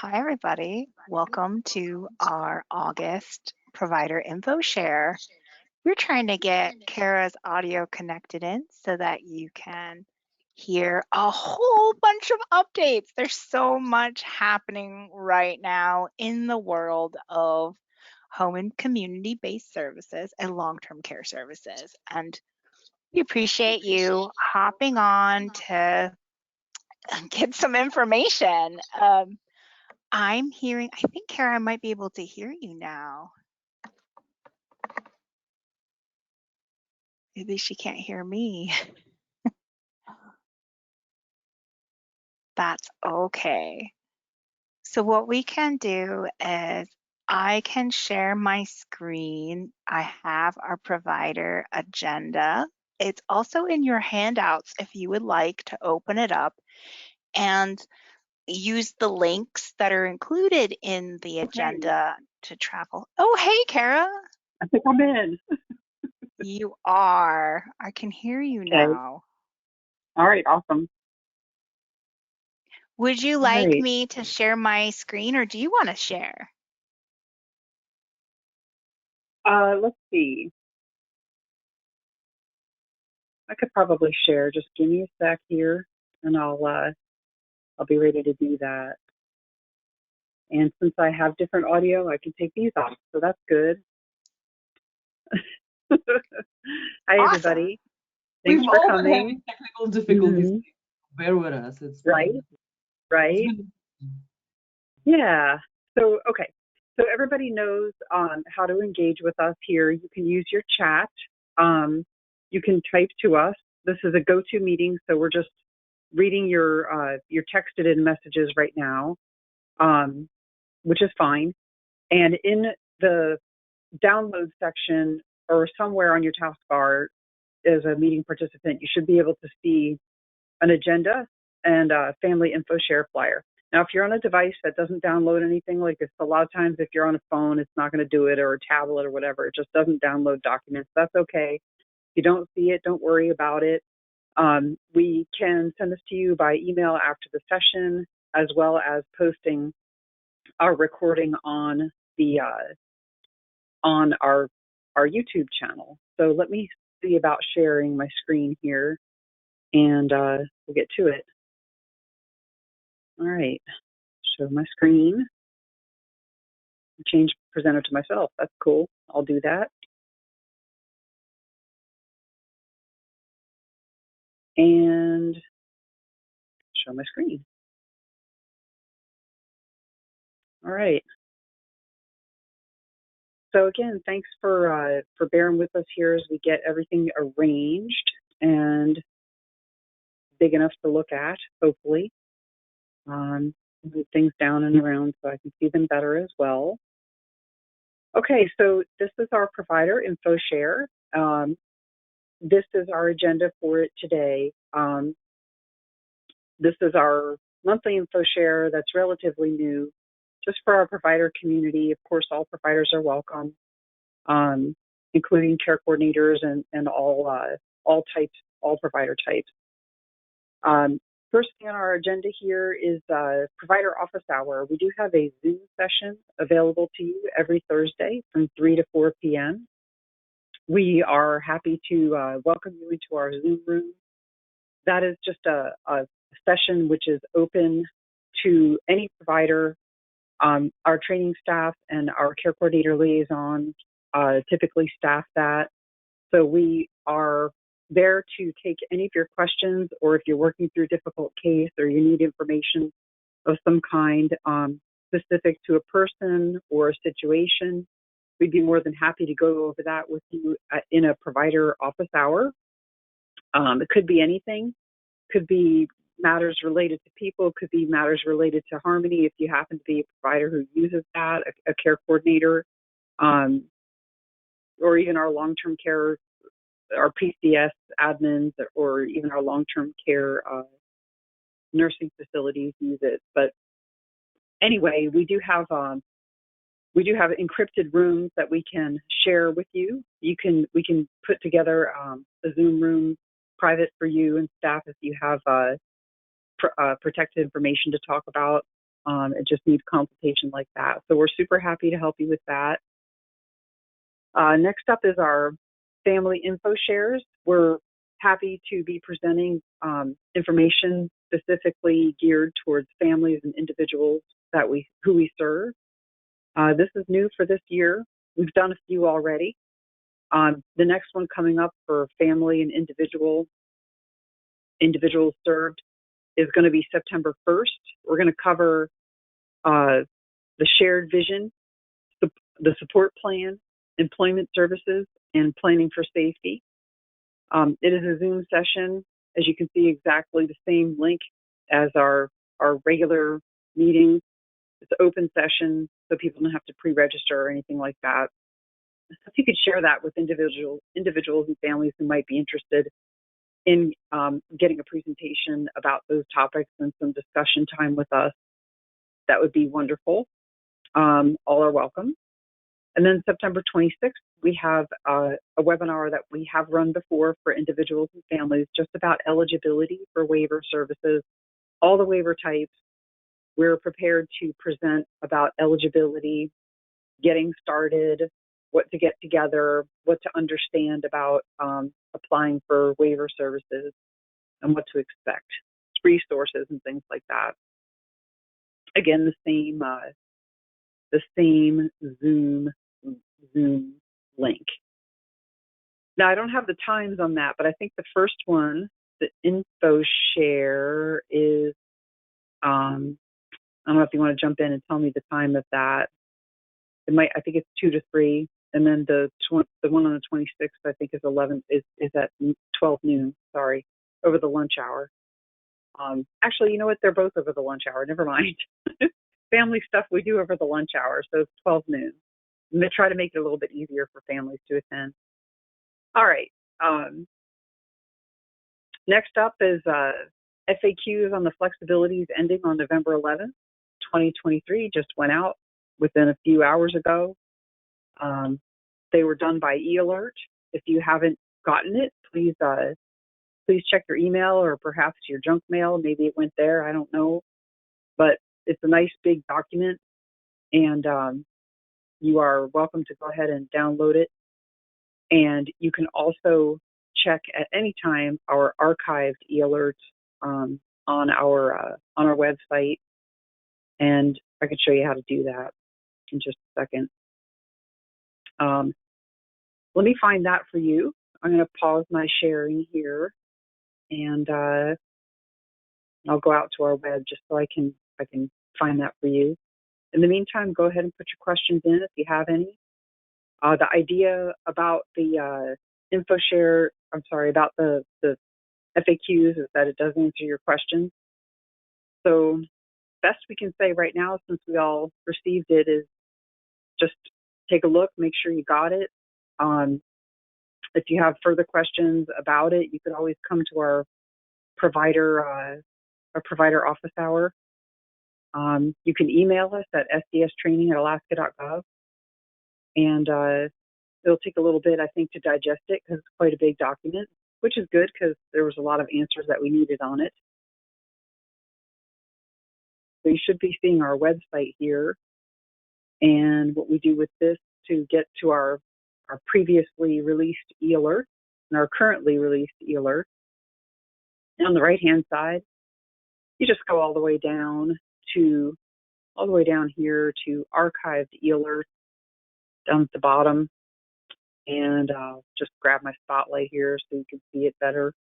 Hi, everybody. Welcome to our August provider info share. We're trying to get Kara's audio connected in so that you can hear a whole bunch of updates. There's so much happening right now in the world of home and community-based services and long-term care services. And we appreciate you hopping on to get some information. I'm hearing, I think, Kara, I might be able to hear you now. Maybe she can't hear me. That's okay. So what we can do is I can share my screen. I have our provider agenda. It's also in your handouts if you would like to open it up and use the links that are included in the agenda to travel. Oh, hey, Kara. I think I'm in. You are. I can hear you now. All right, awesome. Would you All like right. me to share my screen or do you want to share? Let's see. I could probably share. Just give me a sec here, and I'll be ready to do that. And since I have different audio, I can take these off, so that's good. Hi, Awesome. everybody. Thanks We've for all coming. been having technical difficulties. Bear with us. It's Right. Yeah. So, okay. So everybody knows how to engage with us here. You can use your chat. You can type to us. This is a go-to meeting, so we're just reading your texted in messages right now, which is fine. And in the download section or somewhere on your taskbar as a meeting participant, you should be able to see an agenda and a family info share flyer. Now, if you're on a device that doesn't download anything, like it's a lot of times if you're on a phone, it's not going to do it, or a tablet or whatever, it just doesn't download documents. That's okay. If you don't see it, don't worry about it. We can send this to you by email after the session, as well as posting our recording on the on our YouTube channel. So let me see about sharing my screen here, and we'll get to it. All right, show my screen. Change presenter to myself. That's cool. I'll do that. And show my screen. All right. So again, thanks for bearing with us here as we get everything arranged and big enough to look at, hopefully. Move things down and around so I can see them better as well. Okay, so this is our provider info share. This is our agenda for it today. This is our monthly info share that's relatively new, just for our provider community. Of course, all providers are welcome, including care coordinators and all types, all provider types. First thing on our agenda here is provider office hour. We do have a Zoom session available to you every Thursday from 3 to 4 p.m. We are happy to welcome you into our Zoom room. That is just a session which is open to any provider. Our training staff and our care coordinator liaison typically staff that. So we are there to take any of your questions, or if you're working through a difficult case or you need information of some kind specific to a person or a situation, we'd be more than happy to go over that with you in a provider office hour. It could be anything. Could be matters related to people, could be matters related to Harmony if you happen to be a provider who uses that, a care coordinator, or even our long-term care, our PCS admins, or even our long-term care nursing facilities use it. But anyway, we do have encrypted rooms that we can share with you. We can put together a Zoom room private for you and staff if you have protected information to talk about. and just need consultation like that. So we're super happy to help you with that. Next up is our family info shares. We're happy to be presenting information specifically geared towards families and individuals who we serve. This is new for this year. We've done a few already. The next one coming up for family and individuals served is going to be September 1st. We're going to cover the shared vision, the support plan, employment services, and planning for safety. It is a Zoom session. As you can see, exactly the same link as our regular meeting. It's an open session, so people don't have to pre-register or anything like that. If you could share that with individuals and families who might be interested in getting a presentation about those topics and some discussion time with us, that would be wonderful. All are welcome. And then September 26th, we have a webinar that we have run before for individuals and families just about eligibility for waiver services, all the waiver types. We're prepared to present about eligibility, getting started, what to get together, what to understand about applying for waiver services, and what to expect, resources and things like that. Again, the same Zoom link. Now, I don't have the times on that, but I think the first one, the info share, is, I don't know if you want to jump in and tell me the time of that. I think it's 2 to 3, and then the one on the 26th, I think is at 12 noon. Sorry, over the lunch hour. Actually, you know what? They're both over the lunch hour. Never mind. Family stuff we do over the lunch hour, so it's 12 noon. I'm going to try to make it a little bit easier for families to attend. All right. Next up is FAQs on the flexibilities ending on November 11th, 2023. Just went out within a few hours ago. They were done by eAlert. If you haven't gotten it, please check your email or perhaps your junk mail. Maybe it went there. I don't know. But it's a nice big document, and you are welcome to go ahead and download it. And you can also check at any time our archived eAlerts on our website, and I can show you how to do that in just a second. Let me find that for you. I'm going to pause my sharing here, and I'll go out to our web just so I can find that for you. In the meantime, go ahead and put your questions in if you have any. The idea about the about the FAQs is that it does answer your questions. So best we can say right now, since we all received it, is just take a look, make sure you got it. If you have further questions about it, you can always come to our provider office hour. You can email us at sdstraining@alaska.gov, and it'll take a little bit, I think, to digest it because it's quite a big document, which is good because there was a lot of answers that we needed on it. So you should be seeing our website here, and what we do with this to get to our previously released eAlert and our currently released eAlert. On the right-hand side, you just go all the way down here to archived eAlert down at the bottom, and I'll just grab my spotlight here so you can see it better.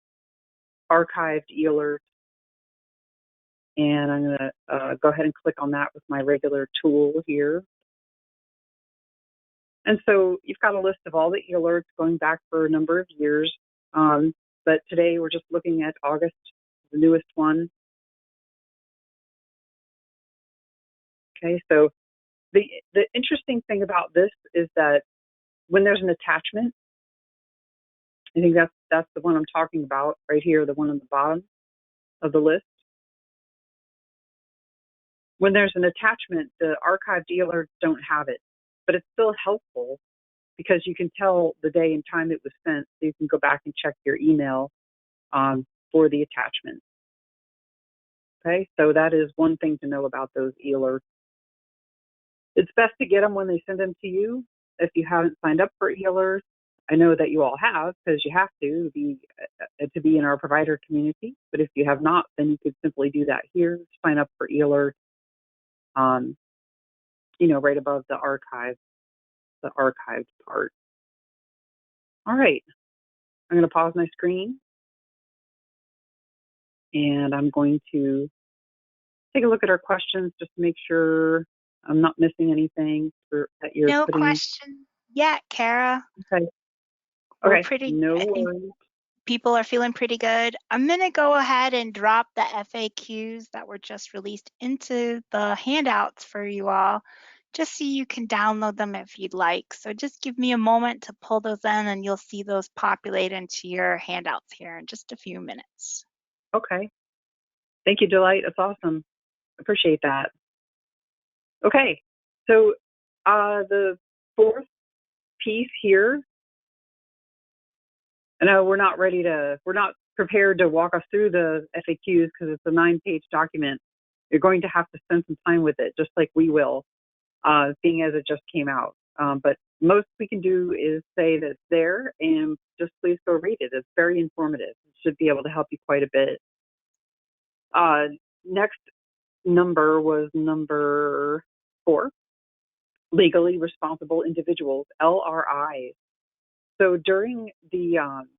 Archived eAlert, and I'm going to go ahead and click on that with my regular tool here. And so you've got a list of all the eAlerts going back for a number of years, but today we're just looking at August, the newest one. Okay, so the interesting thing about this is that when there's an attachment, I think that's the one I'm talking about right here, the one on the bottom of the list. When there's an attachment, the archived eAlerts don't have it, but it's still helpful because you can tell the day and time it was sent, so you can go back and check your email for the attachment. Okay, so that is one thing to know about those e-alerts. It's best to get them when they send them to you. If you haven't signed up for e-alerts, I know that you all have because you have to be in our provider community. But if you have not, then you could simply do that here. Sign up for e-alerts. Right above the archived part. All right, I'm going to pause my screen, and I'm going to take a look at our questions just to make sure I'm not missing anything that you're No putting. question yet, Kara. Okay. We're Okay. pretty, No I think worries. people are feeling pretty good. I'm going to go ahead and drop the FAQs that were just released into the handouts for you all, just so you can download them if you'd like. So just give me a moment to pull those in, and you'll see those populate into your handouts here in just a few minutes. Okay. Thank you, Delight. That's awesome. Appreciate that. Okay. So the fourth piece here, I know we're not prepared to walk us through the FAQs because it's a 9-page document. You're going to have to spend some time with it, just like we will, being as it just came out. But most we can do is say that it's there, and just please go read it. It's very informative. It should be able to help you quite a bit. Next number was number 4, legally responsible individuals, LRIs. So during the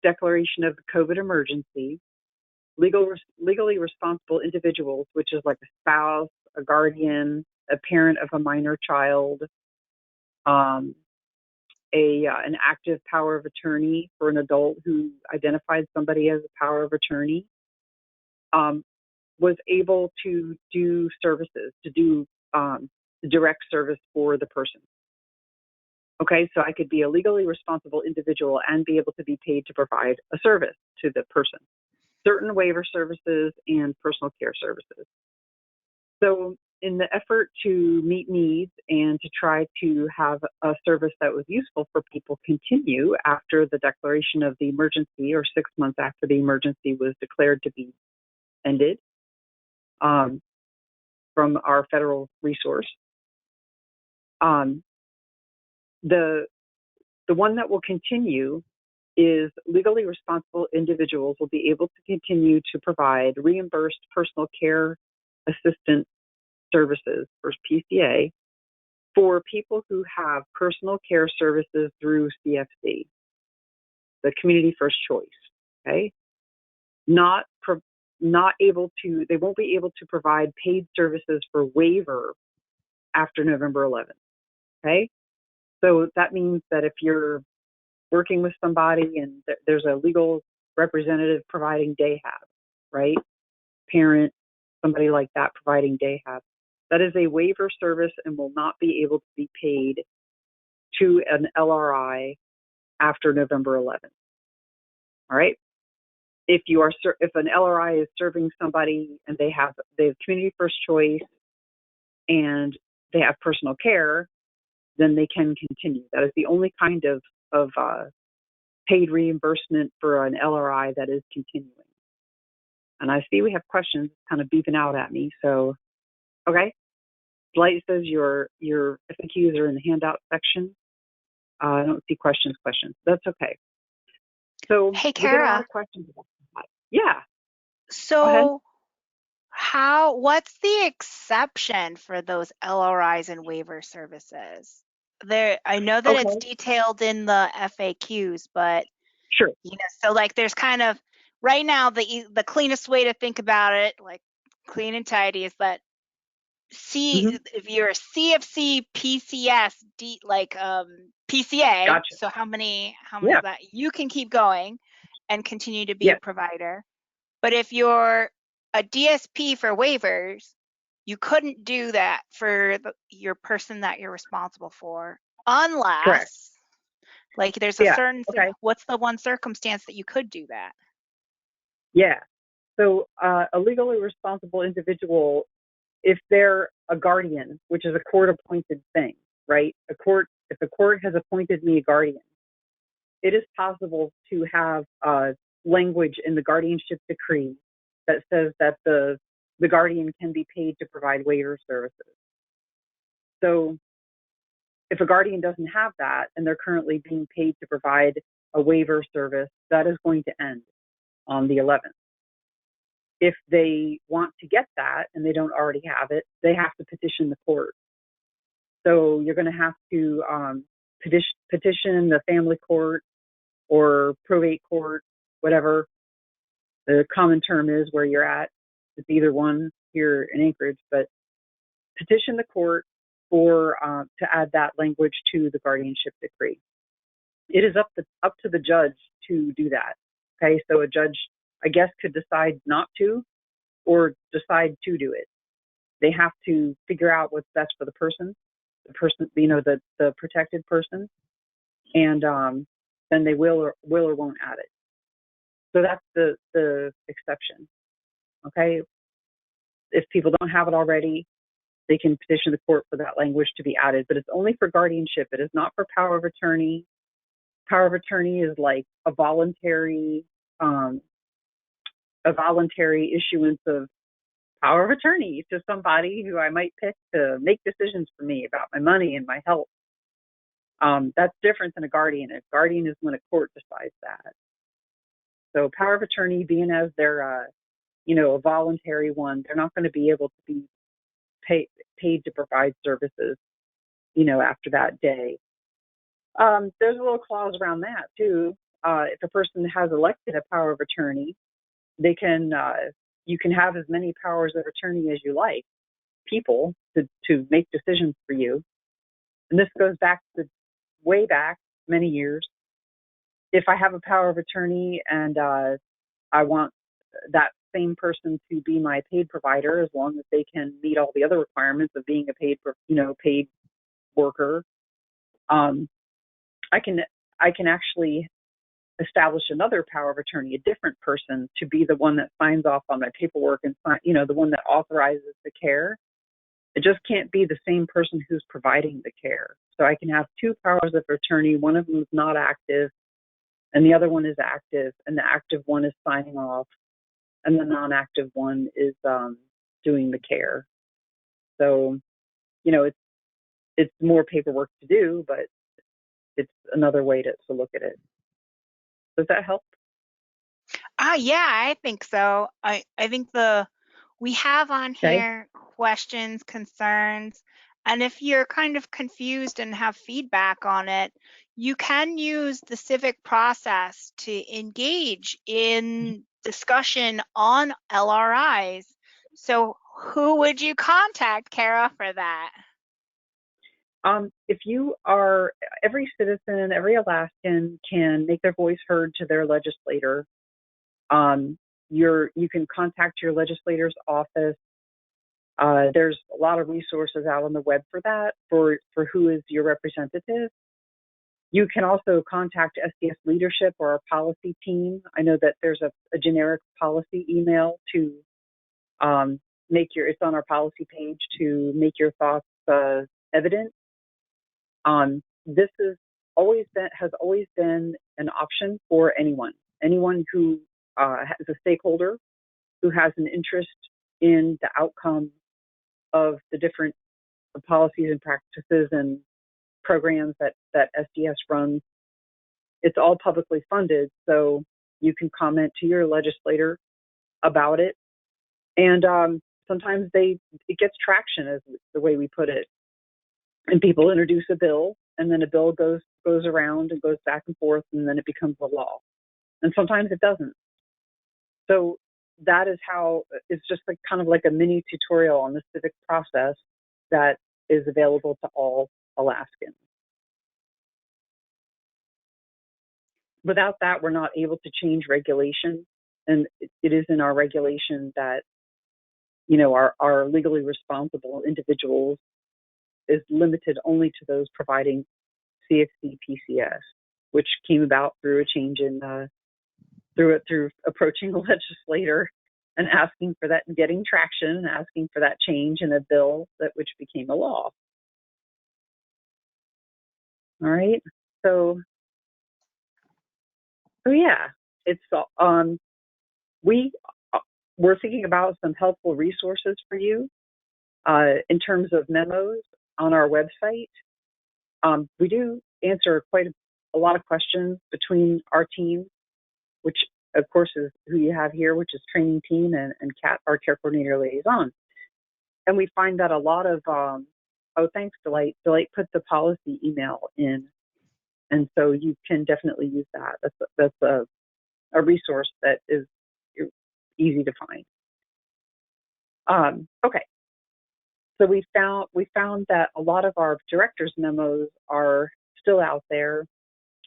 declaration of the COVID emergency, legally responsible individuals, which is like a spouse, a guardian, a parent of a minor child, an active power of attorney for an adult who identified somebody as a power of attorney, was able to do services, to do direct service for the person. Okay, so I could be a legally responsible individual and be able to be paid to provide a service to the person. Certain waiver services and personal care services. So in the effort to meet needs and to try to have a service that was useful for people continue after the declaration of the emergency, or 6 months after the emergency was declared to be ended, from our federal resource. The one that will continue is legally responsible individuals will be able to continue to provide reimbursed personal care assistance services, or PCA, for people who have personal care services through CFC, the Community First Choice. Okay, they won't be able to provide paid services for waiver after November 11th. Okay, so that means that if you're working with somebody and there's a legal representative providing day hab, right? Parent, somebody like that providing day hab. That is a waiver service and will not be able to be paid to an LRI after November 11th. All right. If an LRI is serving somebody and they have Community First Choice and they have personal care, then they can continue. That is the only kind of paid reimbursement for an LRI that is continuing. And I see we have questions kind of beeping out at me. So, okay. Light says your FAQs are in the handout section. I don't see questions. That's okay. So Hey, we get a lot Kara. of questions about that. Yeah. So what's the exception for those LRIs and waiver services? I know that it's Okay. detailed in the FAQs, but Sure. so like there's kind of right now the cleanest way to think about it, like clean and tidy, is that if you're a CFC PCS PCA, Gotcha. so how many Yeah. of that you can keep going and continue to be Yeah. a provider. But if you're a DSP for waivers, you couldn't do that for your person that you're responsible for, Correct. unless like there's a Yeah. certain, Okay. what's the one circumstance that you could do that? Yeah. So a legally responsible individual, if they're a guardian, which is a court-appointed thing, right? If the court has appointed me a guardian, it is possible to have language in the guardianship decree that says that the guardian can be paid to provide waiver services. So if a guardian doesn't have that and they're currently being paid to provide a waiver service, that is going to end on the 11th. If they want to get that and they don't already have it, they have to petition the court. So you're going to have to petition the family court or probate court, whatever the common term is where you're at. It's either one here in Anchorage, but petition the court for to add that language to the guardianship decree. It is up to the judge to do that. Okay, so a judge, I guess, could decide not to or decide to do it. They have to figure out what's best for the person, the protected person, and then they will or won't add it. So that's the exception. Okay, if people don't have it already, they can petition the court for that language to be added, but it's only for guardianship. It is not for power of attorney. Power of attorney is like a voluntary issuance of power of attorney to somebody who I might pick to make decisions for me about my money and my health. That's different than a guardian. A guardian is when a court decides that. So power of attorney, being as they're a voluntary one, they're not going to be able to be paid to provide services, after that day. There's a little clause around that too. If a person has elected a power of attorney, they can you can have as many powers of attorney as you like, people to make decisions for you. And this goes back to way back many years. If I have a power of attorney and I want that same person to be my paid provider, as long as they can meet all the other requirements of being a paid worker, I can actually establish another power of attorney, a different person, to be the one that signs off on my paperwork and the one that authorizes the care. It just can't be the same person who's providing the care. So I can have two powers of attorney. One of them is not active, and the other one is active, and the active one is signing off, and the non-active one is doing the care. So, it's more paperwork to do, but it's another way to look at it. Does that help? Yeah, I think so. I think we have on here questions, concerns, and if you're kind of confused and have feedback on it, you can use the civic process to engage in discussion on LRIs. So who would you contact, Kara, for that? If you are, every citizen, every Alaskan can make their voice heard to their legislator. You can contact your legislator's office. There's a lot of resources out on the web for that, for who is your representative. You can also contact SDS leadership or our policy team. I know that there's a generic policy email to it's on our policy page to make your thoughts evident. This has always been an option for anyone who is a stakeholder, who has an interest in the outcome of the different policies and practices and programs that SDS runs. It's all publicly funded, so you can comment to your legislator about it. And sometimes it gets traction, is the way we put it. And people introduce a bill, and then a bill goes around and goes back and forth, and then it becomes a law. And sometimes it doesn't. So that is how it's just kind of like a mini tutorial on the civic process that is available to all Alaskans. Without that, we're not able to change regulation, and it is in our regulation that our legally responsible individuals is limited only to those providing CXC PCS, which came about through a change in through approaching a legislator and asking for that and getting traction and asking for that change in a bill which became a law. All right. So yeah, it's we're thinking about some helpful resources for you in terms of memos on our website. We do answer quite a lot of questions between our team, which of course is who you have here, which is training team and Kat, our care coordinator liaison. And we find that a lot of, oh, thanks, Delight. Delight put the policy email in. And so you can definitely use that. That's a resource that is easy to find. Okay. So we found that a lot of our directors' memos are still out there.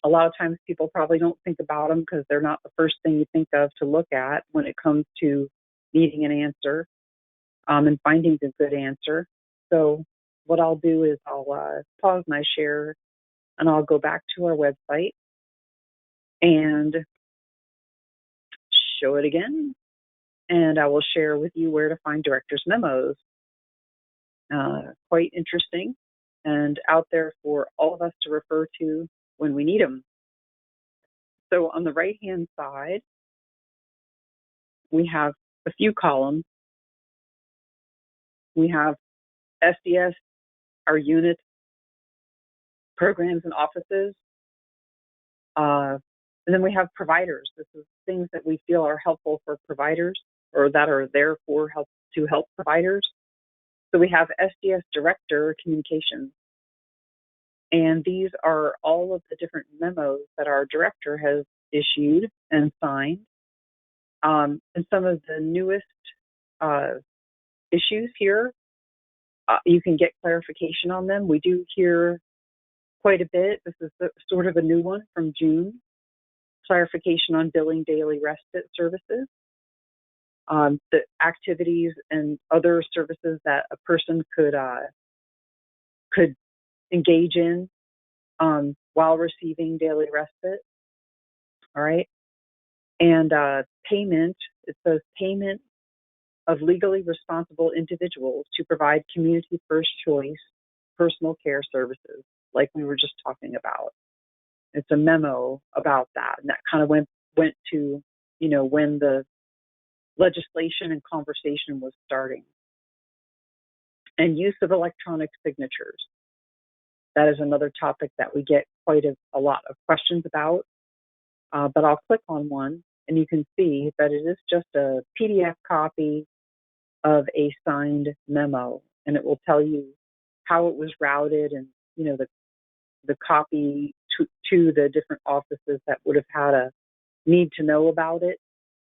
A lot of times people probably don't think about them because they're not the first thing you think of to look at when it comes to needing an answer and finding a good answer. So what I'll do is I'll pause my share and I'll go back to our website and show it again. And I will share with you where to find directors' memos. Quite interesting and out there for all of us to refer to when we need them. So on the right-hand side, we have a few columns. We have SDS, our unit, programs and offices. And then we have providers. This is things that we feel are helpful for providers or that are there for help providers. So we have SDS Director Communications. And these are all of the different memos that our director has issued and signed. And some of the newest issues here, you can get clarification on them. We do hear quite a bit. This is sort of a new one from June. Clarification on billing daily respite services, the activities and other services that a person could engage in while receiving daily respite. All right, and payment. It says payment of legally responsible individuals to provide community first choice personal care services, like we were just talking about. It's a memo about that, and that kind of went to, you know, when the legislation and conversation was starting. And use of electronic signatures. That is another topic that we get quite a lot of questions about. But I'll click on one, and you can see that it is just a PDF copy of a signed memo, and it will tell you how it was routed and, you know, the copy to the different offices that would have had a need to know about it.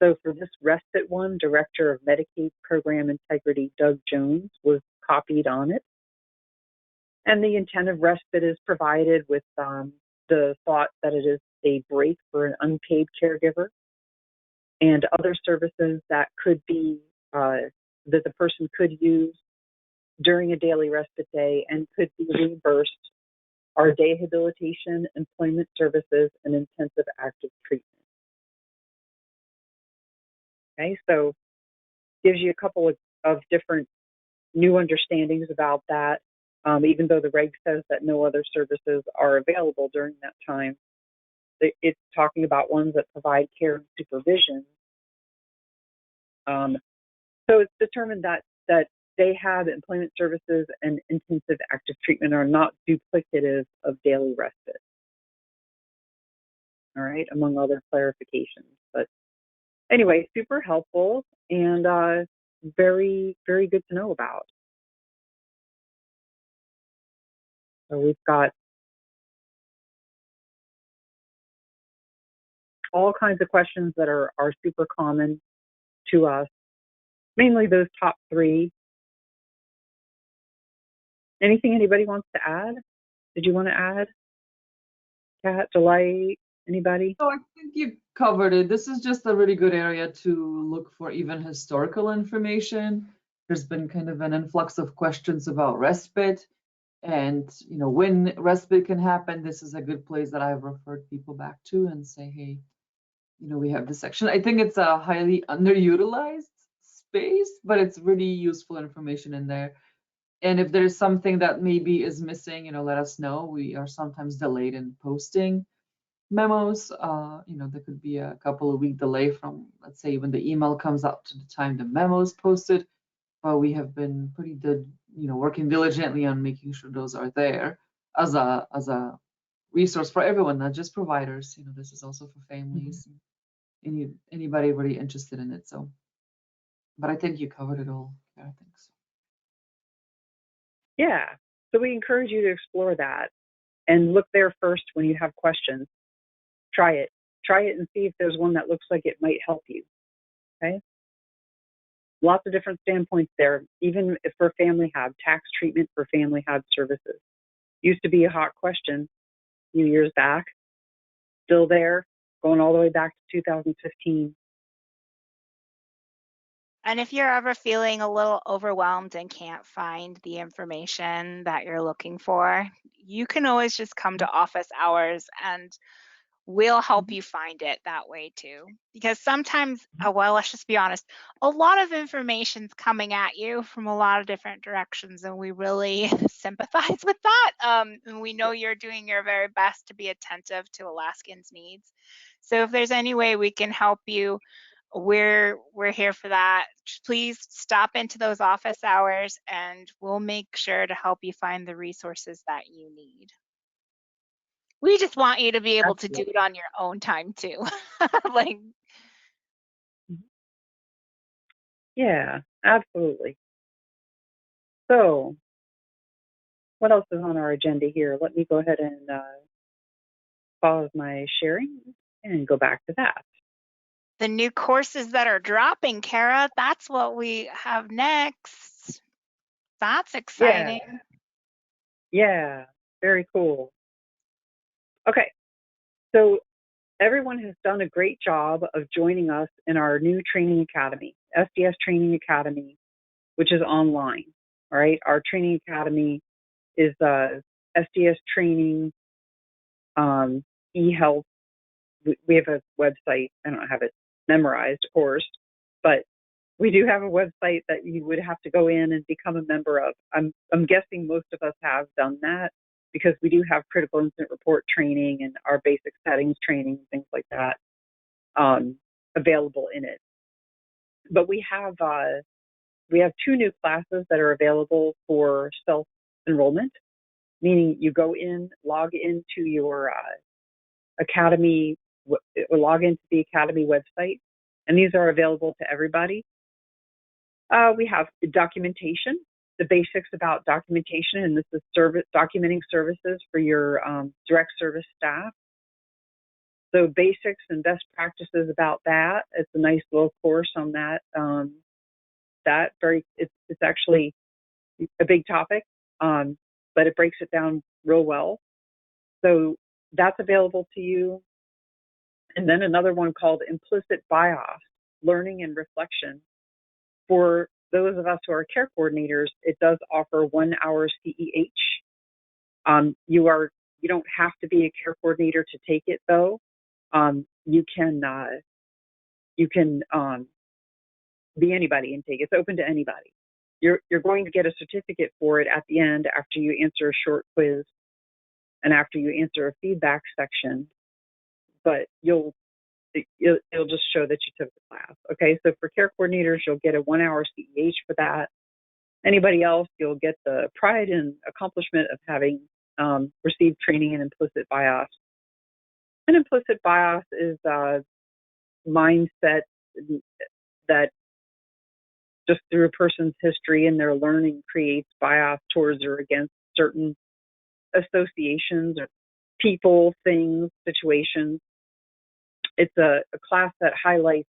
So for this respite one, Director of Medicaid Program Integrity Doug Jones was copied on it. And the intent of respite is provided with the thought that it is a break for an unpaid caregiver and other services that could be, that the person could use during a daily respite day and could be reimbursed are day habilitation, employment services, and intensive active treatment. Okay, so gives you a couple of different new understandings about that. Even though the reg says that no other services are available during that time, it's talking about ones that provide care and supervision. So it's determined that day hab, employment services, and intensive active treatment are not duplicative of daily respite. All right, among other clarifications. But anyway, super helpful and very, very good to know about. So we've got all kinds of questions that are super common to us, mainly those top three. Anything anybody wants to add? Did you want to add? Kat, Delight, anybody? No, I think you covered it. This is just a really good area to look for even historical information. There's been kind of an influx of questions about respite and, you know, when respite can happen. This is a good place that I've referred people back to and say, hey, you know, we have this section. I think it's a highly underutilized space, but it's really useful information in there. And if there's something that maybe is missing, you know, let us know. We are sometimes delayed in posting. memos. There could be a couple of week delay from, let's say, when the email comes out to the time the memo is posted. But we have been pretty good, working diligently on making sure those are there as a resource for everyone, not just providers. This is also for families, anybody really interested in it. So, but I think you covered it all. Yeah, I think so. Yeah. So we encourage you to explore that and look there first when you have questions. Try it. Try it and see if there's one that looks like it might help you. Okay. Lots of different standpoints there, even if for family hab, tax treatment for family hab services. Used to be a hot question a few years back. Still there, going all the way back to 2015. And if you're ever feeling a little overwhelmed and can't find the information that you're looking for, you can always just come to office hours and we'll help you find it that way too. Because sometimes, well, let's just be honest, a lot of information's coming at you from a lot of different directions, and we really sympathize with that. And we know you're doing your very best to be attentive to Alaskans' needs. So if there's any way we can help you, we're here for that. Please stop into those office hours and we'll make sure to help you find the resources that you need. We just want you to be able to do it on your own time too. Like, Yeah, absolutely. So, what else is on our agenda here? Let me go ahead and pause my sharing and go back to that. the new courses that are dropping, Kara, that's what we have next. That's exciting. Yeah, very cool. Okay, so everyone has done a great job of joining us in our new training academy, SDS Training Academy, which is online. All right, our training academy is SDS Training eHealth. We have a website. I don't have it memorized, of course, but we do have a website that you would have to go in and become a member of. I'm guessing most of us have done that because we do have critical incident report training and our basic settings training, things like that, available in it. But we have two new classes that are available for self enrollment, meaning you go in, log into your academy, log into the academy website, and these are available to everybody. We have documentation, the basics about documentation, and this is documenting services for your direct service staff. So basics and best practices about that. It's a nice little course on that. It's actually a big topic, but it breaks it down real well. So that's available to you. And then another one called Implicit Bias, Learning and Reflection. For those of us who are care coordinators, it does offer 1 hour CEH. You don't have to be a care coordinator to take it, though. You can be anybody and take it. It's open to anybody. You're going to get a certificate for it at the end after you answer a short quiz and after you answer a feedback section. But it'll just show that you took the class. Okay, so for care coordinators, you'll get a 1 hour CEH for that. Anybody else, you'll get the pride and accomplishment of having received training in implicit bias. And implicit bias is a mindset that just through a person's history and their learning creates bias towards or against certain associations or people, things, situations. It's a class that highlights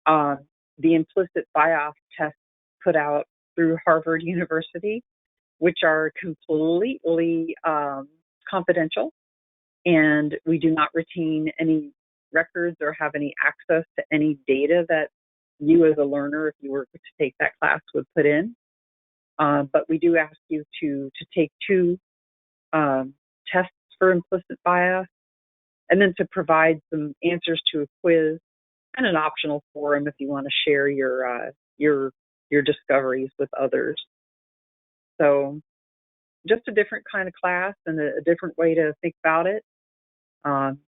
the implicit bias tests put out through Harvard University, which are completely confidential, and we do not retain any records or have any access to any data that you as a learner, if you were to take that class, would put in. But we do ask you to take two tests for implicit bias, and then to provide some answers to a quiz and an optional forum if you want to share your discoveries with others. So just a different kind of class and a different way to think about it.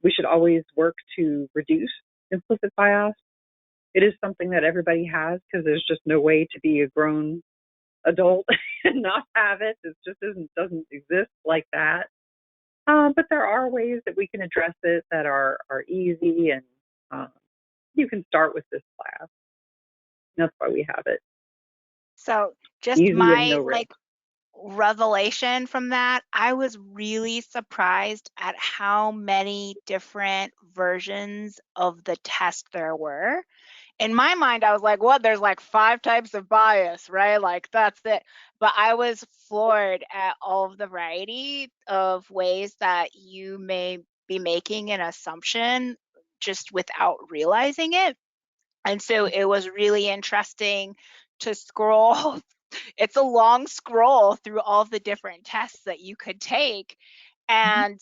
We should always work to reduce implicit bias. It is something that everybody has because there's just no way to be a grown adult and not have it. It just doesn't exist like that. But there are ways that we can address it that are easy, and you can start with this class. That's why we have it. So just Easy and my no risk. revelation from that, I was really surprised at how many different versions of the test there were. In my mind, I was like, what? There's like 5 types of bias, right? Like that's it. But I was floored at all of the variety of ways that you may be making an assumption just without realizing it. And so it was really interesting to scroll. It's a long scroll through all of the different tests that you could take, and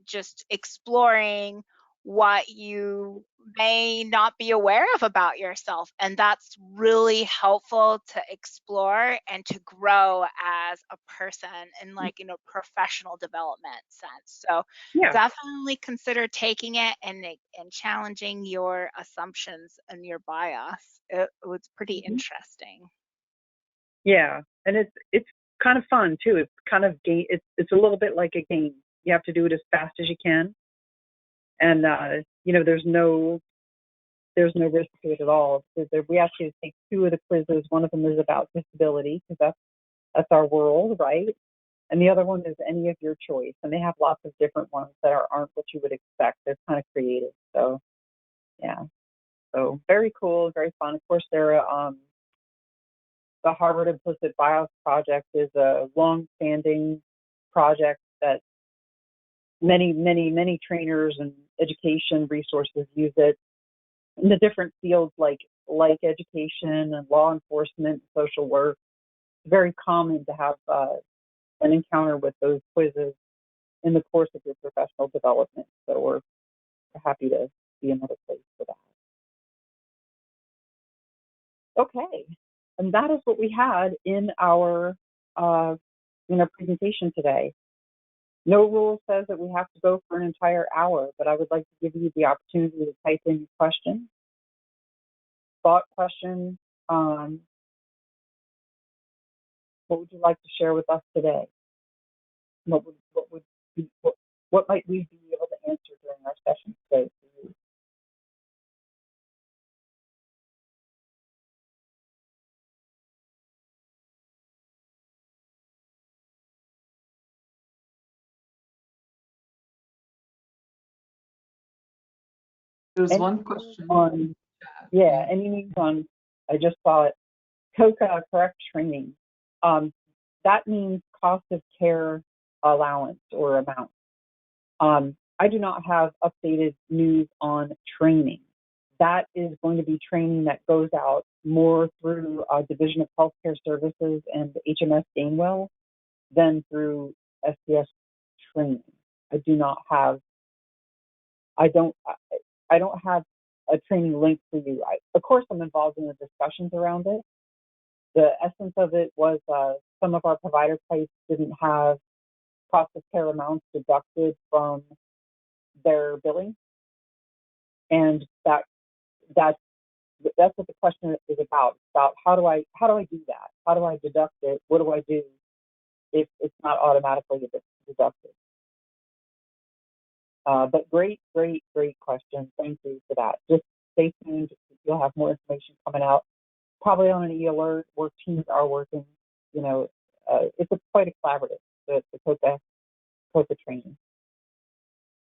just exploring what you may not be aware of about yourself. And that's really helpful to explore and to grow as a person in like in a professional development sense. So Yeah. definitely consider taking it and challenging your assumptions and your bias. It was pretty Mm-hmm. interesting. Yeah, and it's kind of fun too. It's kind of game. It's a little bit like a game. You have to do it as fast as you can, and there's no risk to it at all. We ask you to take 2 of the quizzes. One of them is about disability because that's our world, right? And the other one is any of your choice. And they have lots of different ones that aren't what you would expect. They're kind of creative. So yeah, so very cool, very fun. Of course, the Harvard Implicit Bias Project is a long-standing project that many trainers and education resources use it in the different fields like education and law enforcement, social work. It's very common to have an encounter with those quizzes in the course of your professional development. So we're happy to be another place for that. Okay, and that is what we had in our presentation today. No rule says that we have to go for an entire hour, but I would like to give you the opportunity to type in your question, thought question. What would you like to share with us today? What might we be able to answer during our session today for you? There's Any one news question. on, any news on, I just saw it, COCA correct training. That means cost of care allowance or amount. I do not have updated news on training. That is going to be training that goes out more through Division of Healthcare Services and HMS Gainwell than through SDS training. I do not have. I don't. I don't have a training link for you. Of course, I'm involved in the discussions around it. The essence of it was some of our provider types didn't have cost of care amounts deducted from their billing, and that's what the question is about. It's about how do I do that? How do I deduct it? What do I do if it's not automatically deducted? But great question. Thank you for that. Just stay tuned. You'll have more information coming out, probably on an e-alert where teams are working. It's quite a collaborative, the COCA training.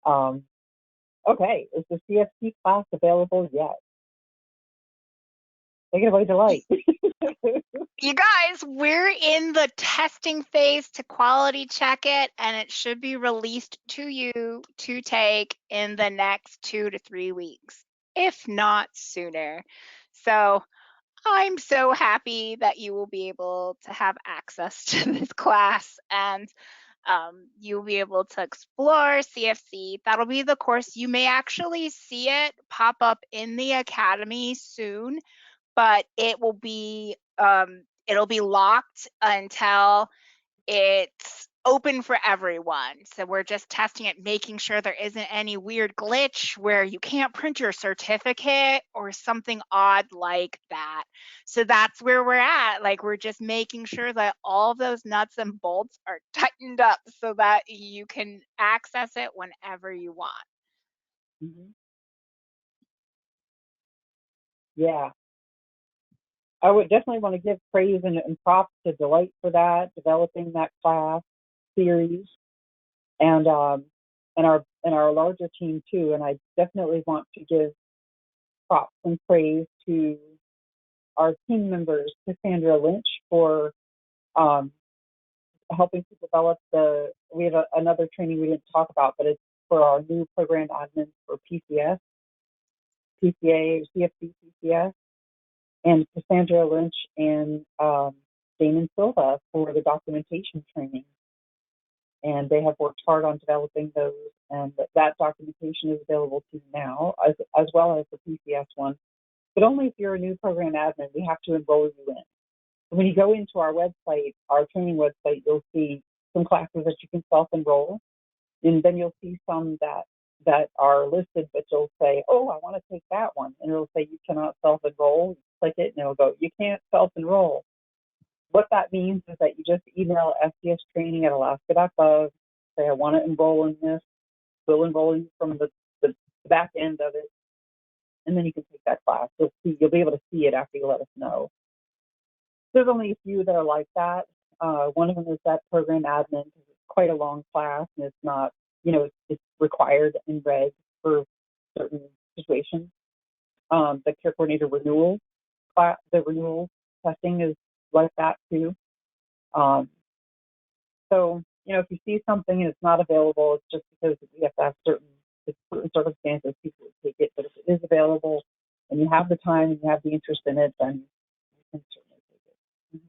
Okay, is the CFC class available yet? Take it away, Delight. You guys, we're in the testing phase to quality check it, and it should be released to you to take in the next 2 to 3 weeks, if not sooner. So I'm so happy that you will be able to have access to this class, and you'll be able to explore CFC. That'll be the course. You may actually see it pop up in the academy soon, but it will be it'll be locked until it's open for everyone. So we're just testing it, making sure there isn't any weird glitch where you can't print your certificate or something odd like that. So that's where we're at. Like, we're just making sure that all of those nuts and bolts are tightened up so that you can access it whenever you want. Mm-hmm. Yeah. I would definitely want to give praise and props to Delight for that, developing that class series, and our larger team too. And I definitely want to give props and praise to our team members, Cassandra Lynch, for um, helping to develop the. We have another training we didn't talk about, but it's for our new program admins for PCS, PCA, CFC, PCS, and Cassandra Lynch and Damon Silva for the documentation training. And they have worked hard on developing those, and that documentation is available to you now, as well as the PCS one. But only if you're a new program admin, we have to enroll you in. When you go into our website, our training website, you'll see some classes that you can self-enroll, and then you'll see some that are listed, but you'll say, oh, I want to take that one. And it'll say you cannot self-enroll. You click it, and it'll go, you can't self-enroll. What that means is that you just email SDS training at alaska.gov, say, I want to enroll in this. We'll enroll you from the back end of it, and then you can take that class. You'll be able to see it after you let us know. There's only a few that are like that. One of them is that program admin. It's quite a long class, and it's not, it's required in red for certain situations. The care coordinator renewal class, the renewal testing is like that too. So, if you see something and it's not available, it's just because we have to have certain circumstances people would take it. But if it is available and you have the time and you have the interest in it, then you can certainly take it.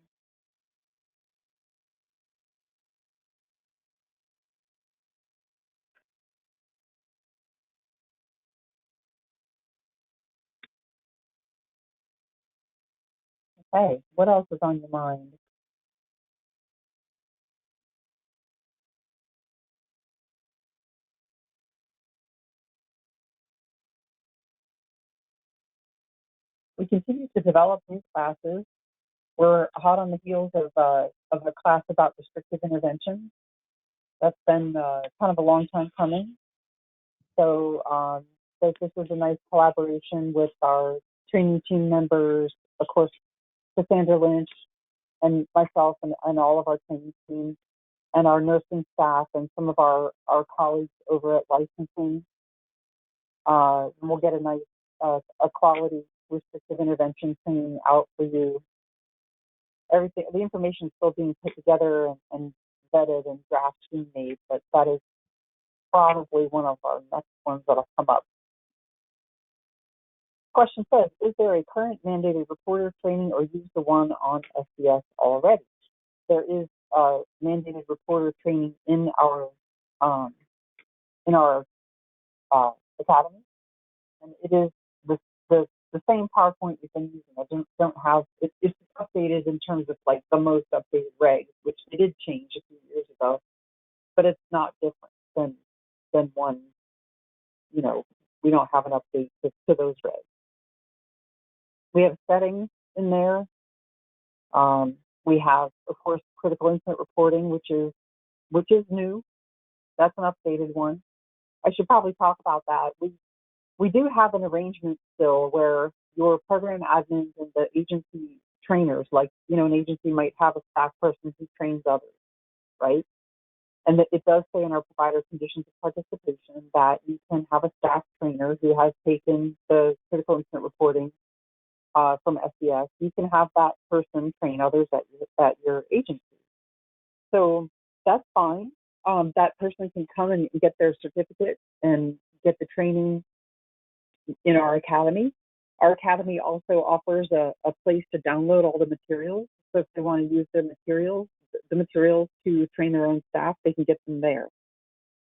Okay, what else is on your mind? We continue to develop new classes. We're hot on the heels of a class about restrictive intervention. That's been kind of a long time coming. So, this was a nice collaboration with our training team members, of course, Cassandra Lynch and myself and all of our training team and our nursing staff and some of our colleagues over at licensing. And we'll get a nice, a quality restrictive intervention training out for you. Everything, the information is still being put together and vetted and drafts being made, but that is probably one of our next ones that'll come up. Question says, is there a current mandated reporter training or use the one on SDS already? There is mandated reporter training in our academy, and it is the same PowerPoint we've been using. I don't have it's updated in terms of like the most updated regs, which they did change a few years ago, but it's not different than one. We don't have an update to those regs. We have settings in there. We have, of course, critical incident reporting, which is new. That's an updated one. I should probably talk about that. We do have an arrangement still where your program admins and the agency trainers, like, an agency might have a staff person who trains others, right? And it does say in our provider conditions of participation that you can have a staff trainer who has taken the critical incident reporting from SDS. You can have that person train others at your agency. So that's fine. That person can come and get their certificate and get the training in our academy. Our academy also offers a place to download all the materials. So if they want to use the materials to train their own staff, they can get them there.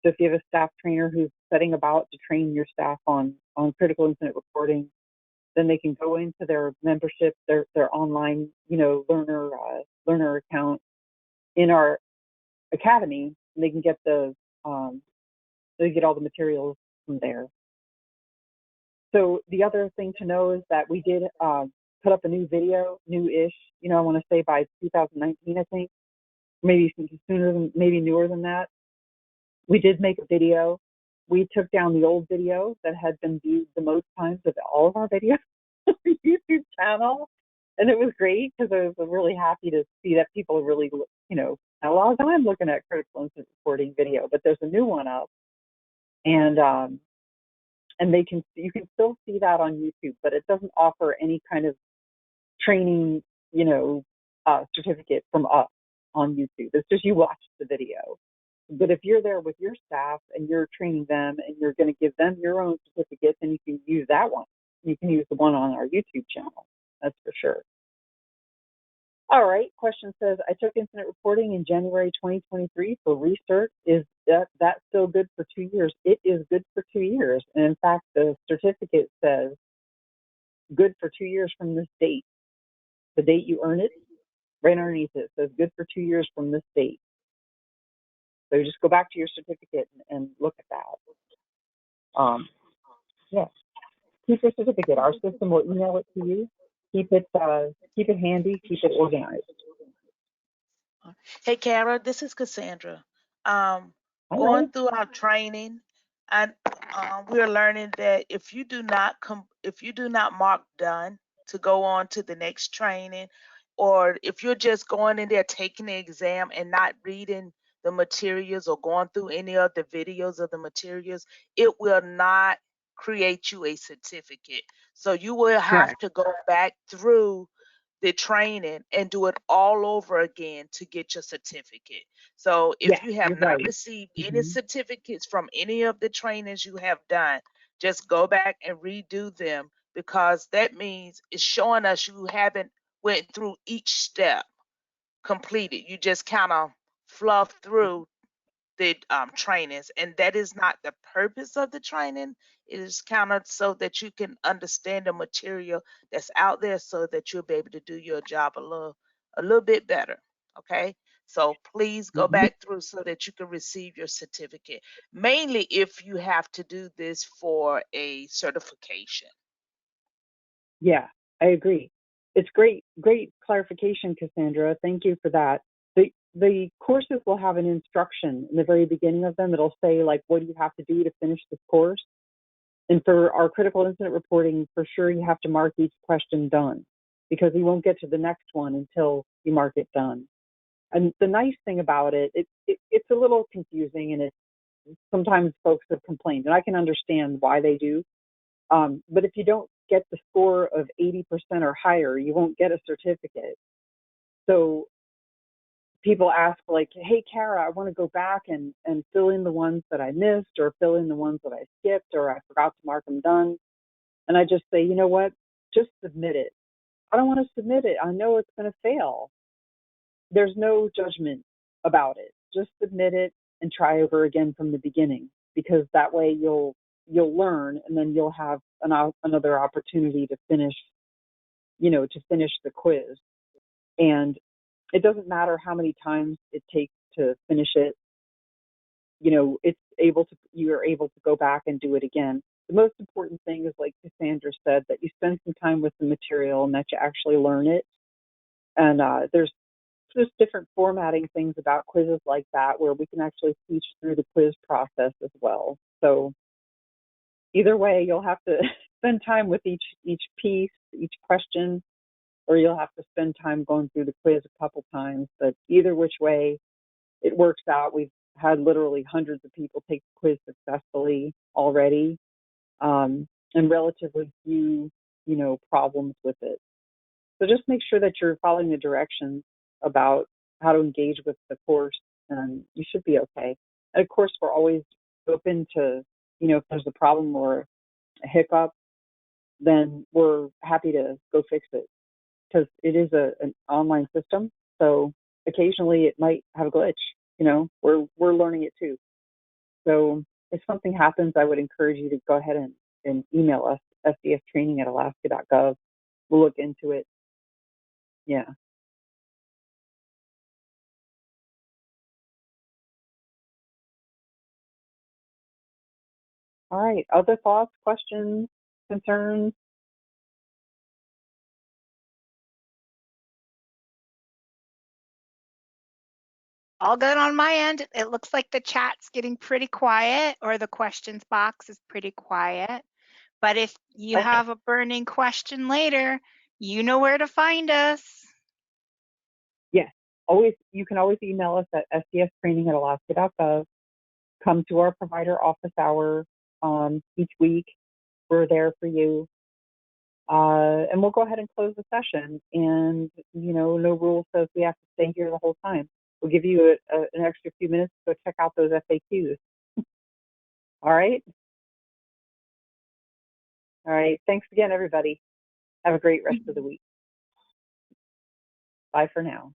So if you have a staff trainer who's setting about to train your staff on critical incident reporting, then they can go into their membership, their online, learner account in our Academy, and they can get they get all the materials from there. So the other thing to know is that we did put up a new video, new-ish, I want to say by 2019, I think, maybe sooner than, maybe newer than that. We did make a video. We took down the old video that had been viewed the most times of all of our videos on the YouTube channel. And it was great because I was really happy to see that people really, a lot of time looking at critical incident reporting video, but there's a new one up. And you can still see that on YouTube, but it doesn't offer any kind of training, certificate from us on YouTube. It's just you watch the video. But if you're there with your staff and you're training them and you're going to give them your own certificate, then you can use that one. You can use the one on our YouTube channel. That's for sure. All right. Question says, I took incident reporting in January 2023 for research. Is that still good for 2 years? It is good for 2 years. And in fact, the certificate says good for 2 years from this date. The date you earn it, right underneath it says good for 2 years from this date. So just go back to your certificate and look at that. Yeah, keep your certificate. Our system will email it to you. Keep it handy. Keep it organized. Hey, Kara, this is Cassandra. All Going right. through our training, and we're learning that if you do not mark done to go on to the next training, or if you're just going in there taking the exam and not reading the materials or going through any of the videos of the materials, it will not create you a certificate. So you will have Correct. to go back through the training and do it all over again to get your certificate. So Yeah, if you have you're not right. received any Mm-hmm. certificates from any of the trainings you have done, just go back and redo them, because that means it's showing us you haven't went through each step completed. You just kind of fluff through the trainings, and that is not the purpose of the training. It is kind of so that you can understand the material that's out there, so that you'll be able to do your job a little bit better. Okay, so please go Mm-hmm. back through so that you can receive your certificate, mainly if you have to do this for a certification. Yeah, I agree. It's great clarification, Cassandra. Thank you for that. The courses will have an instruction in the very beginning of them. It'll say, like, what do you have to do to finish this course? And for our critical incident reporting, for sure, you have to mark each question done, because you won't get to the next one until you mark it done. And the nice thing about it's a little confusing, and sometimes folks have complained, and I can understand why they do. But if you don't get the score of 80% or higher, you won't get a certificate. So people ask, like, hey, Kara, I want to go back and fill in the ones that I missed, or fill in the ones that I skipped, or I forgot to mark them done. And I just say, you know what? Just submit it. I don't want to submit it. I know it's going to fail. There's no judgment about it. Just submit it and try over again from the beginning, because that way you'll learn, and then you'll have another opportunity to finish the quiz. And it doesn't matter how many times it takes to finish it. You're able to go back and do it again. The most important thing is, like Cassandra said, that you spend some time with the material and that you actually learn it. And there's just different formatting things about quizzes like that, where we can actually teach through the quiz process as well. So either way, you'll have to spend time with each piece, each question, or you'll have to spend time going through the quiz a couple times. But either which way, it works out. We've had literally hundreds of people take the quiz successfully already, and relatively few, problems with it. So just make sure that you're following the directions about how to engage with the course, and you should be okay. And of course, we're always open to, if there's a problem or a hiccup, then we're happy to go fix it, because it is an online system. So occasionally it might have a glitch. We're learning it too. So if something happens, I would encourage you to go ahead and email us, sdstraining@alaska.gov. We'll look into it. Yeah. All right. Other thoughts, questions, concerns? All good on my end. It looks like the chat's getting pretty quiet, or the questions box is pretty quiet. But if you Okay. have a burning question later, you know where to find us. Yes. You can always email us at sdstraining@alaska.gov. Come to our provider office hour each week. We're there for you. And we'll go ahead and close the session. And, no rule says we have to stay here the whole time. We'll give you an extra few minutes to go check out those FAQs. All right? All right. Thanks again, everybody. Have a great rest of the week. Bye for now.